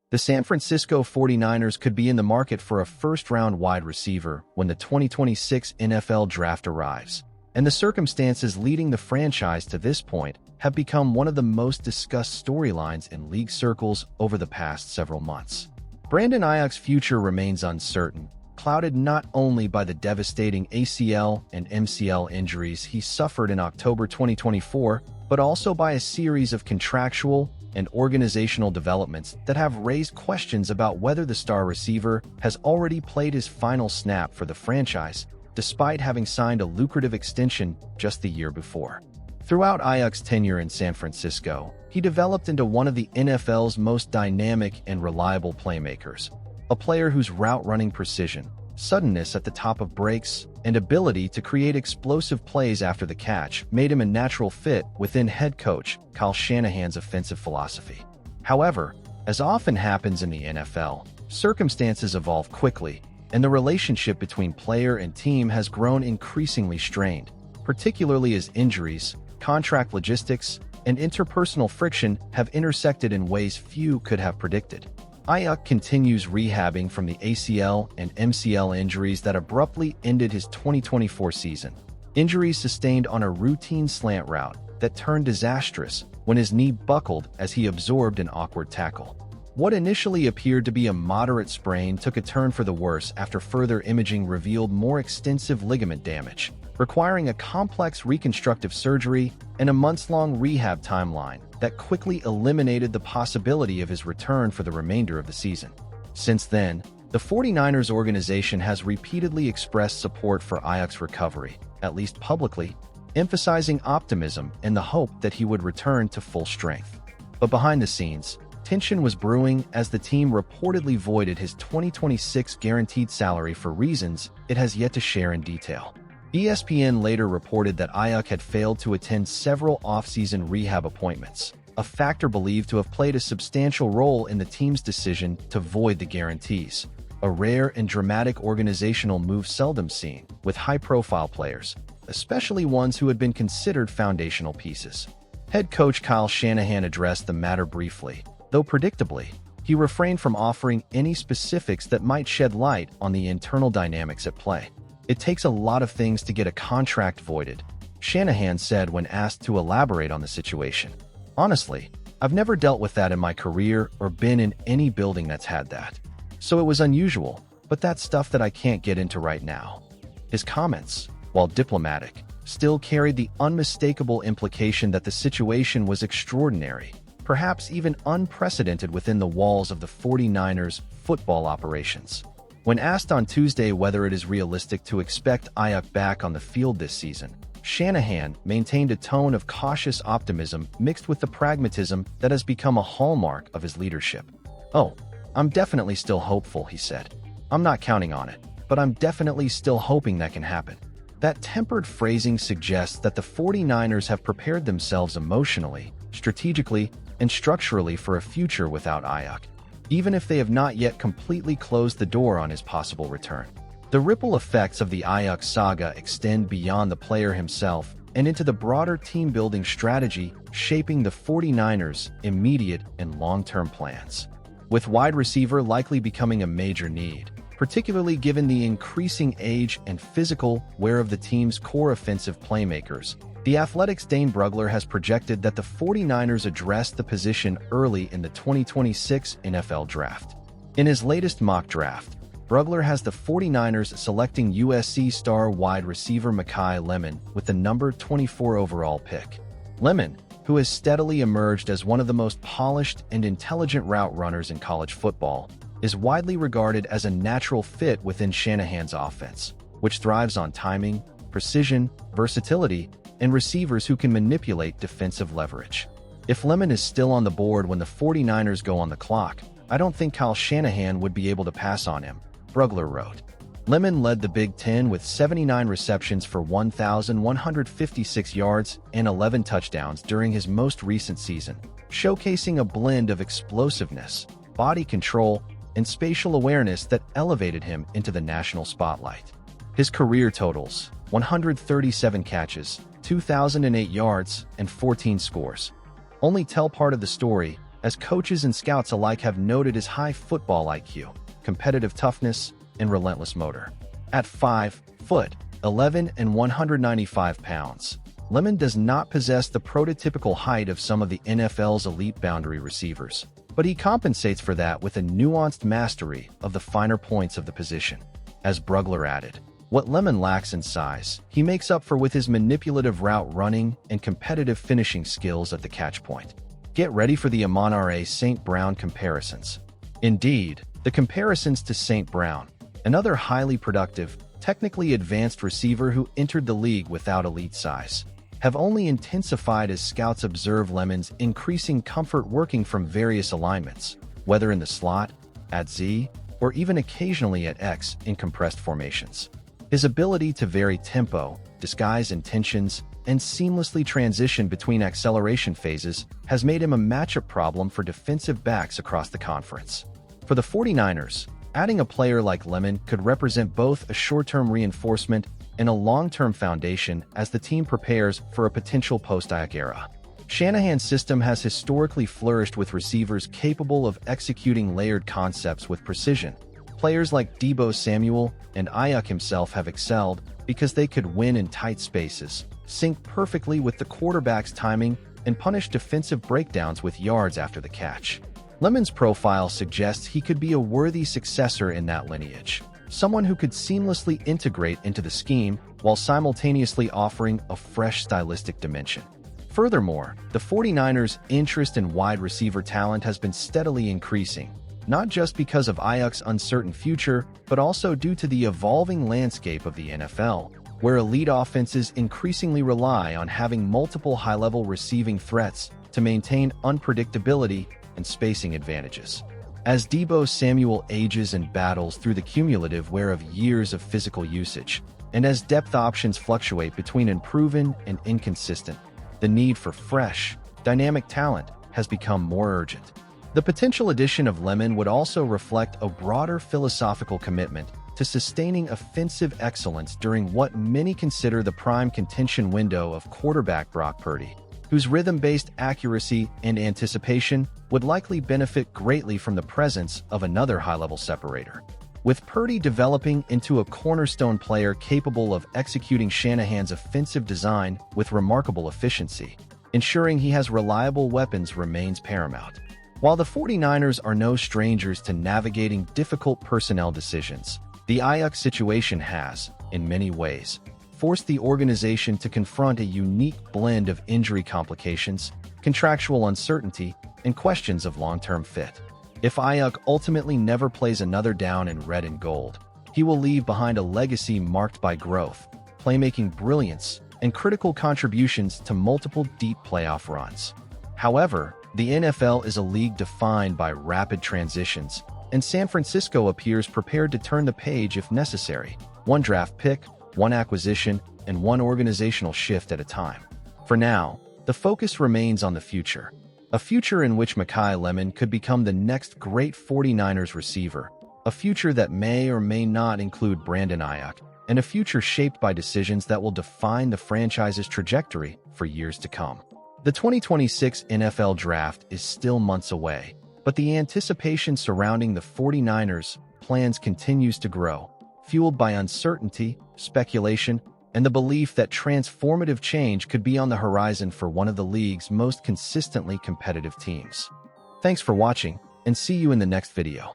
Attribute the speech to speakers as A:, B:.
A: The San Francisco 49ers could be in the market for a first-round wide receiver when the 2026 NFL Draft arrives, and the circumstances leading the franchise to this point have become one of the most discussed storylines in league circles over the past several months. Brandon Aiyuk's future remains uncertain, clouded not only by the devastating ACL and MCL injuries he suffered in October 2024, but also by a series of contractual and organizational developments that have raised questions about whether the star receiver has already played his final snap for the franchise, despite having signed a lucrative extension just the year before. Throughout Aiyuk's tenure in San Francisco, he developed into one of the NFL's most dynamic and reliable playmakers, a player whose route-running precision, suddenness at the top of breaks, and ability to create explosive plays after the catch made him a natural fit within head coach Kyle Shanahan's offensive philosophy. However, as often happens in the NFL, circumstances evolve quickly, and the relationship between player and team has grown increasingly strained, particularly as injuries, contract logistics, and interpersonal friction have intersected in ways few could have predicted. Aiyuk continues rehabbing from the ACL and MCL injuries that abruptly ended his 2024 season. Injuries sustained on a routine slant route that turned disastrous when his knee buckled as he absorbed an awkward tackle. What initially appeared to be a moderate sprain took a turn for the worse after further imaging revealed more extensive ligament damage, requiring a complex reconstructive surgery and a months-long rehab timeline that quickly eliminated the possibility of his return for the remainder of the season. Since then, the 49ers organization has repeatedly expressed support for Aiyuk's recovery, at least publicly, emphasizing optimism and the hope that he would return to full strength. But behind the scenes, tension was brewing as the team reportedly voided his 2026 guaranteed salary for reasons it has yet to share in detail. ESPN later reported that Aiyuk had failed to attend several off-season rehab appointments, a factor believed to have played a substantial role in the team's decision to void the guarantees, a rare and dramatic organizational move seldom seen with high-profile players, especially ones who had been considered foundational pieces. Head coach Kyle Shanahan addressed the matter briefly, though predictably, he refrained from offering any specifics that might shed light on the internal dynamics at play. "It takes a lot of things to get a contract voided," Shanahan said when asked to elaborate on the situation. "Honestly, I've never dealt with that in my career or been in any building that's had that. So it was unusual, but that's stuff that I can't get into right now." His comments, while diplomatic, still carried the unmistakable implication that the situation was extraordinary, perhaps even unprecedented within the walls of the 49ers' football operations. When asked on Tuesday whether it is realistic to expect Aiyuk back on the field this season, Shanahan maintained a tone of cautious optimism mixed with the pragmatism that has become a hallmark of his leadership. "Oh, I'm definitely still hopeful," he said. "I'm not counting on it, but I'm definitely still hoping that can happen." That tempered phrasing suggests that the 49ers have prepared themselves emotionally, strategically, and structurally for a future without Aiyuk, even if they have not yet completely closed the door on his possible return. The ripple effects of the Aiyuk saga extend beyond the player himself and into the broader team-building strategy shaping the 49ers' immediate and long-term plans. With wide receiver likely becoming a major need, particularly given the increasing age and physical wear of the team's core offensive playmakers, The Athletic's Dane Brugler has projected that the 49ers address the position early in the 2026 NFL Draft. In his latest mock draft, Brugler has the 49ers selecting USC star wide receiver Makai Lemon with the number 24 overall pick. Lemon, who has steadily emerged as one of the most polished and intelligent route runners in college football, is widely regarded as a natural fit within Shanahan's offense, which thrives on timing, precision, versatility, and receivers who can manipulate defensive leverage. If Lemon is still on the board when the 49ers go on the clock, I don't think Kyle Shanahan would be able to pass on him, Brugler wrote. Lemon led the Big Ten with 79 receptions for 1,156 yards and 11 touchdowns during his most recent season, showcasing a blend of explosiveness, body control, and spatial awareness that elevated him into the national spotlight. His career totals: 137 catches, 2,008 yards, and 14 scores, only tell part of the story, as coaches and scouts alike have noted his high football IQ, competitive toughness, and relentless motor. At 5'11" and 195 pounds, Lemon does not possess the prototypical height of some of the NFL's elite boundary receivers, but he compensates for that with a nuanced mastery of the finer points of the position. As Brugler added, what Lemon lacks in size, he makes up for with his manipulative route running and competitive finishing skills at the catch point. Get ready for the Amon-Ra St. Brown comparisons. Indeed, the comparisons to St. Brown, another highly productive, technically advanced receiver who entered the league without elite size, have only intensified as scouts observe Lemon's increasing comfort working from various alignments, whether in the slot, at Z, or even occasionally at X in compressed formations. His ability to vary tempo, disguise intentions, and seamlessly transition between acceleration phases has made him a matchup problem for defensive backs across the conference. For the 49ers, adding a player like Lemon could represent both a short-term reinforcement and a long-term foundation as the team prepares for a potential post-Aiyuk era. Shanahan's system has historically flourished with receivers capable of executing layered concepts with precision. Players like Deebo Samuel and Aiyuk himself have excelled because they could win in tight spaces, sync perfectly with the quarterback's timing, and punish defensive breakdowns with yards after the catch. Lemon's profile suggests he could be a worthy successor in that lineage, someone who could seamlessly integrate into the scheme while simultaneously offering a fresh stylistic dimension. Furthermore, the 49ers' interest in wide receiver talent has been steadily increasing, not just because of Aiyuk's uncertain future, but also due to the evolving landscape of the NFL, where elite offenses increasingly rely on having multiple high-level receiving threats to maintain unpredictability and spacing advantages. As Deebo Samuel ages and battles through the cumulative wear of years of physical usage, and as depth options fluctuate between unproven and inconsistent, the need for fresh, dynamic talent has become more urgent. The potential addition of Lemon would also reflect a broader philosophical commitment to sustaining offensive excellence during what many consider the prime contention window of quarterback Brock Purdy, whose rhythm-based accuracy and anticipation would likely benefit greatly from the presence of another high-level separator. With Purdy developing into a cornerstone player capable of executing Shanahan's offensive design with remarkable efficiency, ensuring he has reliable weapons remains paramount. While the 49ers are no strangers to navigating difficult personnel decisions, the Aiyuk situation has, in many ways, forced the organization to confront a unique blend of injury complications, contractual uncertainty, and questions of long-term fit. If Aiyuk ultimately never plays another down in red and gold, he will leave behind a legacy marked by growth, playmaking brilliance, and critical contributions to multiple deep playoff runs. However, the NFL is a league defined by rapid transitions, and San Francisco appears prepared to turn the page if necessary, one draft pick, one acquisition, and one organizational shift at a time. For now, the focus remains on the future, a future in which Makai Lemon could become the next great 49ers receiver, a future that may or may not include Brandon Aiyuk, and a future shaped by decisions that will define the franchise's trajectory for years to come. The 2026 NFL Draft is still months away, but the anticipation surrounding the 49ers' plans continues to grow, fueled by uncertainty, speculation, and the belief that transformative change could be on the horizon for one of the league's most consistently competitive teams. Thanks for watching, and see you in the next video.